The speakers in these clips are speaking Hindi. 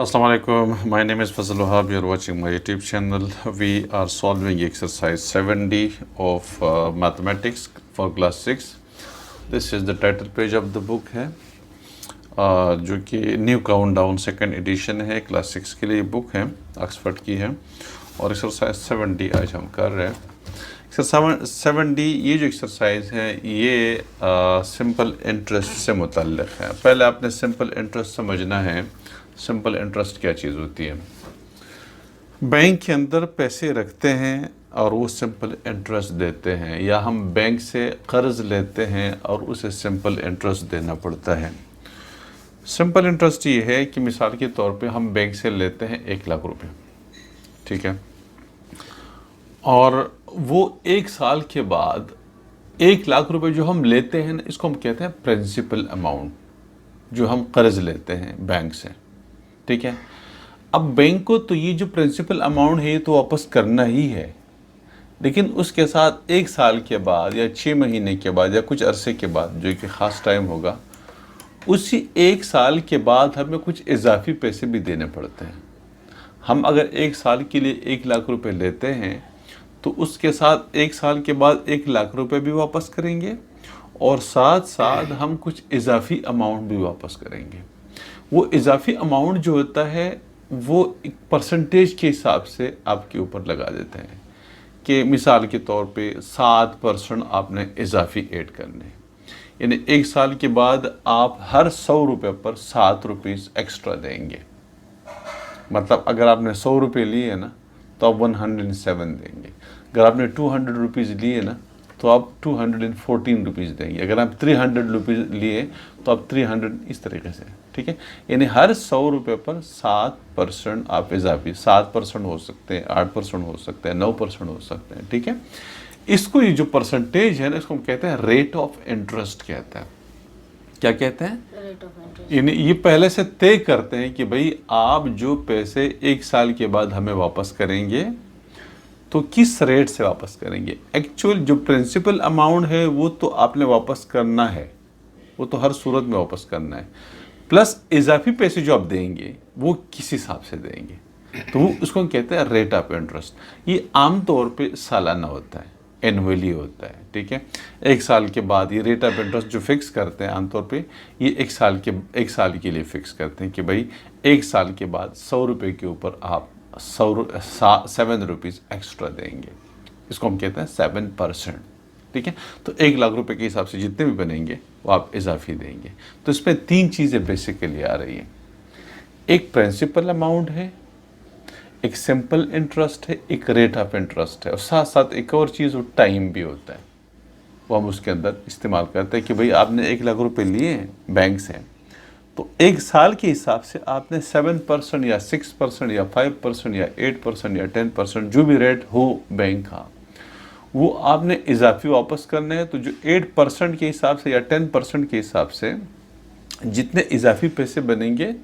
Assalamu alaikum. My name is Fazal Wahab. You're watching my YouTube channel. We are solving exercise 7D of mathematics for class 6. This is the title page of the book है जो कि न्यू काउंटडाउन सेकंड एडिशन है, क्लास 6 के लिए बुक है, ऑक्सफोर्ड की है। और एक्सरसाइज 7D आज हम कर रहे हैं। एक्सरसाइज 7D ये जो एक्सरसाइज है ये सिंपल इंटरेस्ट से मुतल्लिक़ है। पहले आपने सिंपल इंटरेस्ट समझना है। सिंपल इंटरेस्ट क्या चीज़ होती है? बैंक के अंदर पैसे रखते हैं और वो सिंपल इंटरेस्ट देते हैं, या हम बैंक से कर्ज़ लेते हैं और उसे सिंपल इंटरेस्ट देना पड़ता है। सिंपल इंटरेस्ट ये है कि मिसाल के तौर पे हम बैंक से लेते हैं 1 लाख रुपए, ठीक है, और वो 1 साल के बाद 1 लाख रुपए जो हम लेते हैं ना, इसको हम कहते हैं प्रिंसिपल अमाउंट, जो हम कर्ज़ लेते हैं बैंक से, ठीक है। अब बैंक को तो ये जो प्रिंसिपल अमाउंट है ये तो वापस करना ही है, लेकिन उसके साथ 1 साल के बाद या 6 महीने के बाद या कुछ अरसे के बाद, जो कि ख़ास टाइम होगा, उसी 1 साल के बाद हमें कुछ इजाफी पैसे भी देने पड़ते हैं। हम अगर 1 साल के लिए 1 लाख रुपए लेते हैं तो उसके साथ 1 साल के बाद 1 लाख रुपए भी वापस करेंगे और साथ साथ हम कुछ इजाफी अमाउंट भी वापस करेंगे। वो इजाफी अमाउंट जो होता है वो एक परसेंटेज के हिसाब से आपके ऊपर लगा देते हैं कि मिसाल के तौर पे 7% आपने इजाफी ऐड करने, यानी 1 साल के बाद आप हर 100 रुपये पर 7 रुपीज़ एक्स्ट्रा देंगे। मतलब अगर आपने 100 रुपये लिए ना तो आप 107 देंगे। अगर आपने 200 रुपीज़ लिए ना तो आप 214 रुपीज़ देंगे। अगर आप 300 रुपीज़ लिए तो आप 300, इस तरीके से, ठीक है। यानी हर 100 रुपये पर 7% आप इजाफी, 7% हो सकते हैं, 8% हो सकते हैं, 9% हो सकते हैं, ठीक है। इसको ये जो परसेंटेज है ना, इसको हम कहते हैं रेट ऑफ इंटरेस्ट कहते हैं। क्या कहते हैं? Rate of interest. यानी ये पहले से तय करते हैं कि भाई आप जो पैसे 1 साल के बाद हमें वापस करेंगे तो किस रेट से वापस करेंगे। एक्चुअल जो प्रिंसिपल अमाउंट है वो तो आपने वापस करना है, वो तो हर सूरत में वापस करना है, प्लस इजाफी पैसे जो आप देंगे वो किस हिसाब से देंगे, तो वो उसको हम कहते हैं रेट ऑफ इंटरेस्ट। ये आमतौर पे सालाना होता है, एनुअली होता है, ठीक है। 1 साल के बाद ये रेट ऑफ इंटरेस्ट जो फिक्स करते हैं आमतौर पे ये 1 साल के लिए फिक्स करते हैं कि भाई 1 साल के बाद 100 रुपये के ऊपर आप 7 रुपीज़ एक्स्ट्रा देंगे। इसको हम कहते हैं 7%, ठीक है। तो 1 लाख रुपए के हिसाब से जितने भी बनेंगे वो आप इजाफी देंगे। तो इसमें 3 चीज़ें बेसिकली आ रही हैं। एक प्रिंसिपल अमाउंट है, एक सिंपल इंटरेस्ट है, एक रेट ऑफ इंटरेस्ट है, और साथ साथ एक और चीज़ वो टाइम भी होता है, वो हम उसके अंदर इस्तेमाल करते हैं कि भाई आपने 1 लाख रुपए लिए हैं बैंक से, तो 1 साल के हिसाब से आपने 7% या 6% या 5% या 8% या 10%, जो भी रेट हो बैंक का, वो आपने इजाफी वापस करने हैं। तो जो 8% के हिसाब से या 10% के हिसाब से जितने इजाफी पैसे बनेंगे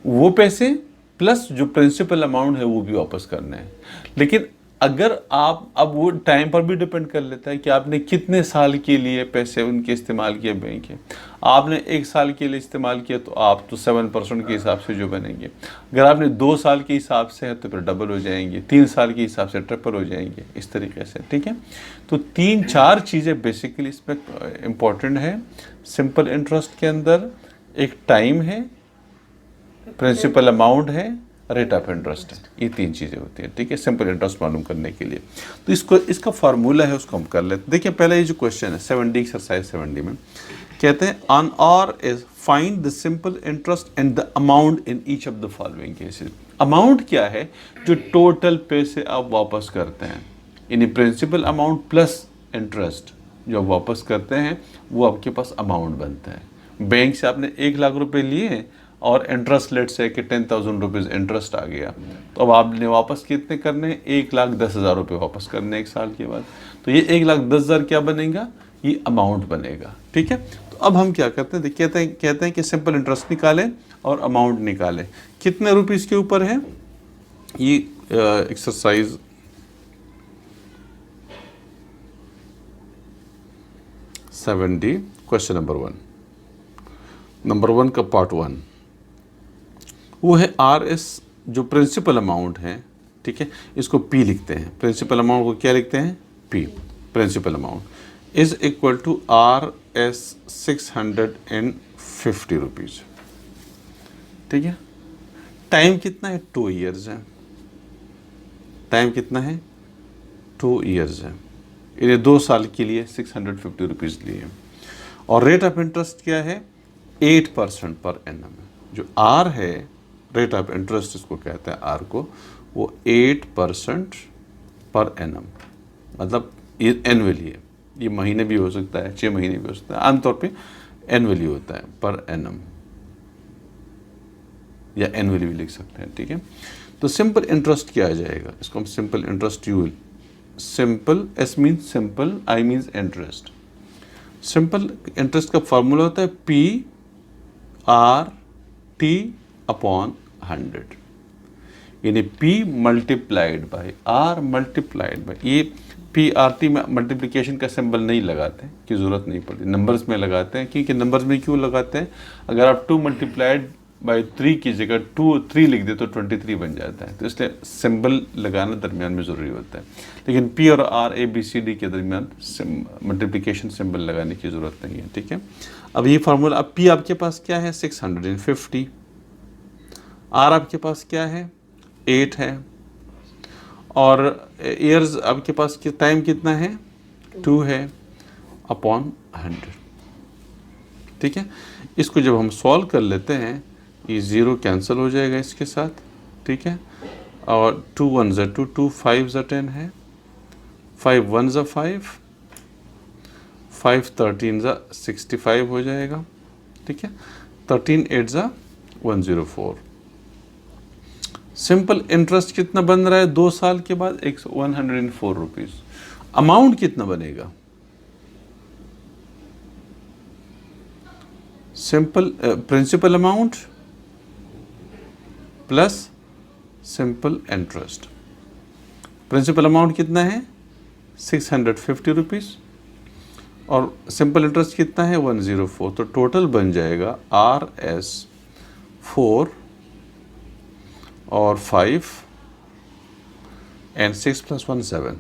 वो पैसे प्लस जो प्रिंसिपल अमाउंट है वो भी वापस करना है। लेकिन अगर आप, अब वो टाइम पर भी डिपेंड कर लेता है कि आपने कितने साल के लिए पैसे उनके इस्तेमाल किए बैंक के। आपने 1 साल के लिए इस्तेमाल किया तो आप तो 7% के हिसाब से जो बनेंगे, अगर आपने 2 साल के हिसाब से है तो फिर डबल हो जाएंगे, 3 साल के हिसाब से ट्रिपल हो जाएंगे, इस तरीके से, ठीक है। तो 3-4 चीज़ें बेसिकली इसमें इम्पॉर्टेंट है। सिंपल इंटरेस्ट के अंदर एक टाइम है, प्रिंसिपल अमाउंट है, रेट ऑफ इंटरेस्ट है, ये 3 चीज़ें होती हैं, ठीक है, सिंपल इंटरेस्ट मालूम करने के लिए। तो इसका फार्मूला है, उसको हम कर लेते हैं। देखिए पहले ये जो क्वेश्चन है 7D एक्सरसाइज 7D में कहते हैं ऑन और is find the simple interest and the amount in each of the following cases. Amount क्या है? जो टोटल पैसे आप वापस करते हैं, यानी प्रिंसिपल अमाउंट प्लस इंटरेस्ट जो आप वापस करते हैं वो आपके पास अमाउंट बनता है। बैंक से आपने 1 लाख रुपए लिए और इंटरेस्ट लेट से कि 10,000 रुपीज़ इंटरेस्ट आ गया, तो अब आपने वापस कितने करने हैं? 1,10,000 रुपये वापस करने 1 साल के बाद। तो ये 1,10,000 क्या बनेगा? ये अमाउंट बनेगा, ठीक है। तो अब हम क्या करते हैं, कहते हैं कि सिंपल इंटरेस्ट निकालें और अमाउंट निकालें। कितने रुपीज़ के ऊपर है ये एक्सरसाइज? 7D क्वेश्चन नंबर 1 का पार्ट 1। वो है आर एस, जो प्रिंसिपल अमाउंट है, ठीक है, इसको पी लिखते हैं। प्रिंसिपल अमाउंट को क्या लिखते हैं? P. Principal amount is equal to R S 650 rupees, ठीक है। टाइम कितना है? 2 ईयर्स है। टाइम कितना है? 2 ईयर्स है। इन्हें 2 साल के लिए 650 रुपीज़ लिए। और रेट ऑफ इंटरेस्ट क्या है? 8% पर एनम। जो आर है, रेट ऑफ इंटरेस्ट इसको कहते हैं, आर को, वो 8% पर एनम, मतलब ये एनुअली है। ये महीने भी हो सकता है, 6 महीने भी हो सकता है, आमतौर पे एनुअली होता है, पर एनम, या एनुअली भी लिख सकते हैं, ठीक है। तो सिंपल इंटरेस्ट क्या आ जाएगा? इसको हम simple interest, you will, simple, S means simple, I means interest. Simple interest का फॉर्मूला होता है पी आर टी अपॉन 100, यानी P multiplied by R multiplied by, ये पी आर टी में मल्टीप्लिकेशन का सिंबल नहीं लगाते हैं, की ज़रूरत नहीं पड़ती, नंबर्स में लगाते हैं। क्योंकि नंबर्स में क्यों लगाते हैं? अगर आप 2 मल्टीप्लाइड बाई 3 की जगह 3 लिख दे तो 23 बन जाता है, तो इसलिए सिंबल लगाना दरमियान में ज़रूरी होता है। लेकिन P और R ABCD के दरमियान मल्टीप्लिकेशन सिंबल लगाने की ज़रूरत नहीं है, ठीक है। अब ये फार्मूला, अब P आपके पास क्या है? 650। R आपके पास क्या है? 8 है। और ईयर्स आपके पास टाइम कितना है? 2 है, अपॉन 100, ठीक है। इसको जब हम सॉल्व कर लेते हैं, ये 0 कैंसिल हो जाएगा इसके साथ, ठीक है। और 2 1 ज़ा 2, 2 5 ज़ा 10 है, 5 1 ज़ा 5, 5 13 ज़ा 65 हो जाएगा, ठीक है। 13 8 ज़ा 104। सिंपल इंटरेस्ट कितना बन रहा है 2 साल के बाद? 104 रुपीज़। अमाउंट कितना बनेगा? Simple principal amount plus simple interest. Principal amount कितना है? 650 रुपीज़, और सिंपल इंटरेस्ट कितना है? 104। तो टोटल बन जाएगा आर एस 4 और 5 एंड 6 + 1 7।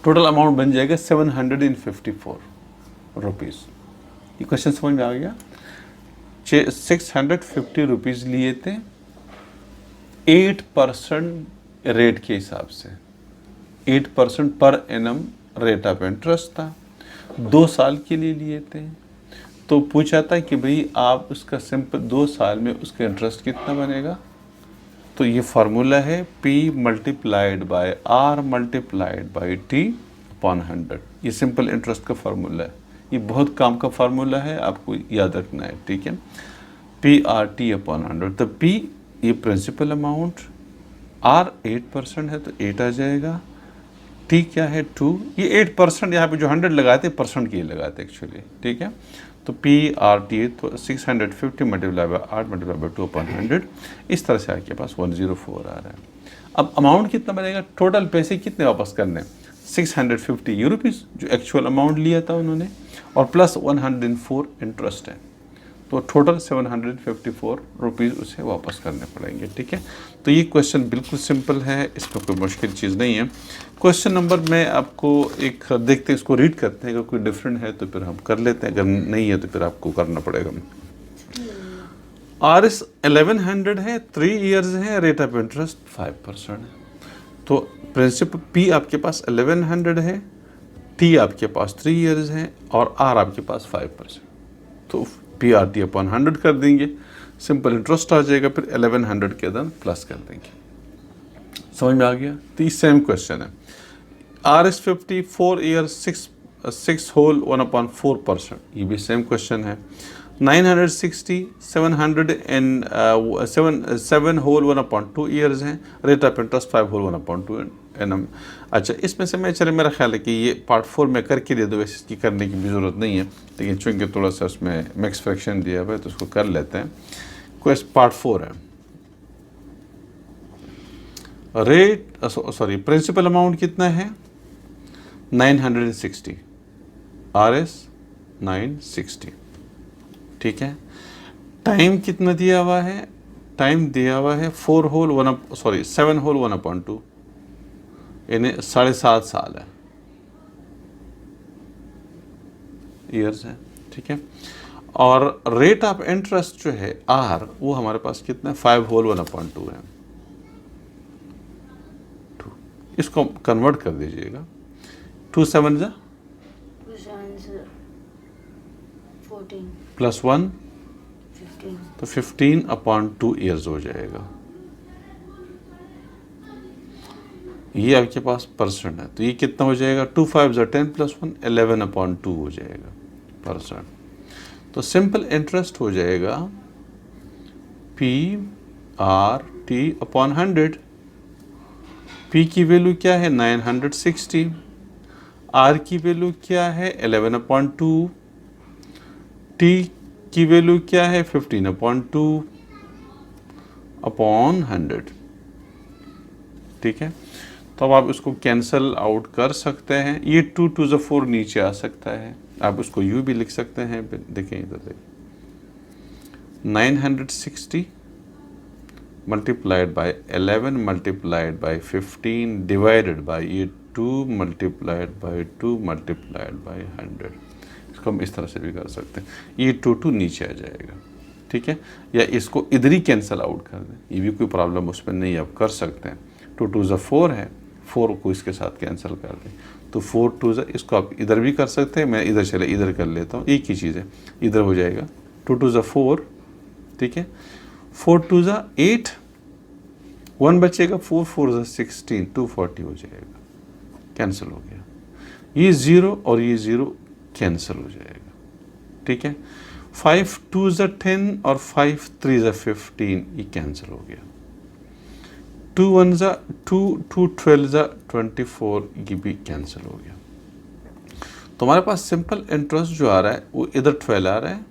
टोटल अमाउंट बन जाएगा 754 रुपीज़। ये क्वेश्चन समझ में आ गया? 650 रुपीज़ लिए थे 8% रेट के हिसाब से, 8% per annum rate of interest था, 2 साल के लिए लिए थे। तो पूछा था कि भाई आप उसका सिंपल 2 साल में उसका इंटरेस्ट कितना बनेगा? तो ये फार्मूला है P multiplied by R multiplied by T upon 100। ये सिंपल इंटरेस्ट का फार्मूला है, ये बहुत काम का फार्मूला है, आपको याद रखना है, ठीक है। PRT upon 100। तो P ये प्रिंसिपल अमाउंट, R 8% है तो 8 आ जाएगा, T क्या है? 2। ये 8% यहाँ पे जो 100 लगाते हैं परसेंट के लिए लगाते हैं एक्चुअली, ठीक है। तो PRT तो 650 multiply by 8 multiply by 2 upon 100, इस तरह से आपके पास 104 आ रहा है। अब अमाउंट कितना बनेगा? टोटल पैसे कितने वापस करने? 650 रुपीज़ जो एक्चुअल अमाउंट लिया था उन्होंने, और प्लस 104 इंटरेस्ट है, तो टोटल 754 रुपीज़ उसे वापस करने पड़ेंगे, ठीक है। तो ये क्वेश्चन बिल्कुल सिंपल है, इसमें कोई मुश्किल चीज़ नहीं है। क्वेश्चन नंबर में आपको एक देखते हैं, इसको रीड करते हैं, अगर कोई डिफरेंट है तो फिर हम कर लेते हैं, अगर नहीं है तो फिर आपको करना पड़ेगा। RS 1100 है, 3 ईयर्स है, रेट ऑफ इंटरेस्ट 5% है। तो प्रिंसिपल P आपके पास 1100 है, T आपके पास 3 ईयर्स है, और R आपके पास 5%। तो PRT अपॉन 100 कर देंगे, सिंपल इंटरेस्ट आ जाएगा, फिर 1100 के अंदर प्लस कर देंगे। समझ में आ गया? तो ये सेम क्वेश्चन है। RS 50 4 ईयर 6 होल 1/4%, ये भी सेम क्वेश्चन है। 960 7 होल 1/2 ईयर्स हैं, rate of interest 5 whole 1/2 annum. अच्छा, इसमें से मैं चले, मेरा ख्याल है कि ये पार्ट 4 में करके दे दो, वैसे इसकी करने की भी ज़रूरत नहीं है, लेकिन चूँकि थोड़ा सा उसमें मैक्स फ्रैक्शन दिया हुआ है तो उसको कर लेते हैं। क्वेश्चन पार्ट 4 है। रेट सॉरी प्रिंसिपल अमाउंट कितना है? 960, RS 960, ठीक है। टाइम कितना दिया हुआ है? टाइम दिया हुआ है 7 होल 1/2, यानी 7.5 साल है, ईयर्स है, ठीक है। और रेट ऑफ इंटरेस्ट जो है आर, वो हमारे पास कितना है, 5 होल 1/2 है। इसको कन्वर्ट कर दीजिएगा, 2 7 जा 14 प्लस 1 15 तो 15/2 ईयर्स हो जाएगा। ये आपके पास परसेंट है, तो ये कितना हो जाएगा, 2 5 जा 10 प्लस 1 11/2 हो जाएगा परसेंट। तो सिंपल इंटरेस्ट हो जाएगा PRT/100। P की वैल्यू क्या है 960, R की वैल्यू क्या है 11/2, T की वैल्यू क्या है 15/2/100, ठीक है। तो अब आप इसको कैंसल आउट कर सकते हैं। ये 2 2 जा 4 नीचे आ सकता है, आप उसको यूँ भी लिख सकते हैं। देखें इधर देखें, 960 multiplied by 11 multiplied by 15 divided by ये 2 मल्टीप्लाइड बाय 2 मल्टीप्लाइड बाय 100। इसको हम इस तरह से भी कर सकते हैं, ये 2 2 नीचे आ जाएगा, ठीक है। या इसको इधर ही कैंसल आउट कर दें, ये भी कोई प्रॉब्लम उस पर नहीं, आप कर सकते हैं। 2 2 जा 4 है, 4 को इसके साथ कैंसिल कर दें, तो 4 2 जा, इसको आप इधर भी कर सकते हैं। मैं इधर चले इधर कर लेता हूँ, एक ही चीज़ है, इधर हो जाएगा 2 2 जा 4, ठीक है। 4 2 जा 8, 1 बचेगा, 4 4 जा 16, 240 हो जाएगा, कैंसिल हो गया। ये 0 और ये 0 कैंसिल हो जाएगा, ठीक है। 5 2 जा 10 और 5 3 जा 15, ये कैंसिल हो गया। 2 1 जा 2, 2 12 जा 24, ये भी कैंसिल हो गया। तो हमारे पास सिंपल इंटरेस्ट जो आ रहा है वो इधर 12 आ रहा है,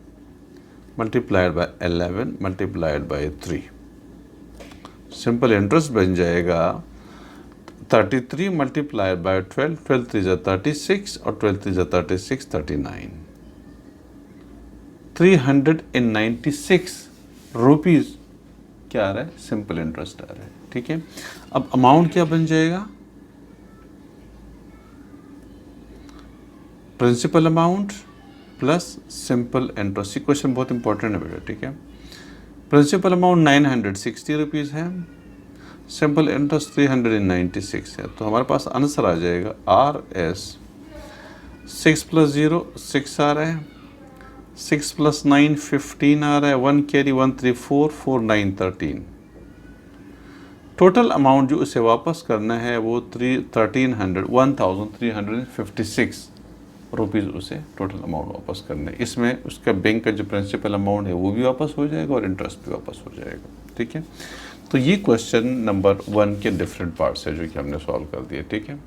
multiplied by 11 multiplied by 3। Simple interest बन जाएगा 33 मल्टीप्लाइड बाय 12, 12 3 जा 36 और 12 3 जा 36 39, 396 रुपीज़ क्या आ रहा है, सिंपल इंटरेस्ट आ रहा है, ठीक है। अब अमाउंट क्या बन जाएगा, principal amount plus simple interest. ये क्वेश्चन बहुत इंपॉर्टेंट है बेटा, ठीक है। प्रिंसिपल अमाउंट 960 रुपीज़ है, सिंपल इंटरेस्ट 396 है, तो हमारे पास आंसर आ जाएगा RS 6 + 0 6 आ रहा है, 6 + 9 15 आ रहा है, 1 कैरी 1 3 4 4 9 13। टोटल अमाउंट जो उसे वापस करना है वो 1356 रुपीज़ उसे टोटल अमाउंट वापस करना है। इसमें उसका बैंक का जो प्रिंसिपल अमाउंट है वो भी वापस हो जाएगा और इंटरेस्ट भी वापस हो जाएगा, ठीक है। तो ये क्वेश्चन नंबर 1 के डिफरेंट पार्ट्स है जो कि हमने सॉल्व कर दिए, ठीक है।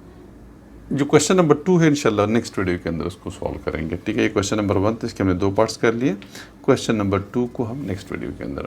जो क्वेश्चन नंबर 2 है इंशाल्लाह नेक्स्ट वीडियो के अंदर उसको सॉल्व करेंगे, ठीक है। ये क्वेश्चन नंबर 1 तो इसके हमने 2 पार्ट्स कर लिए, क्वेश्चन नंबर 2 को हम नेक्स्ट वीडियो के अंदर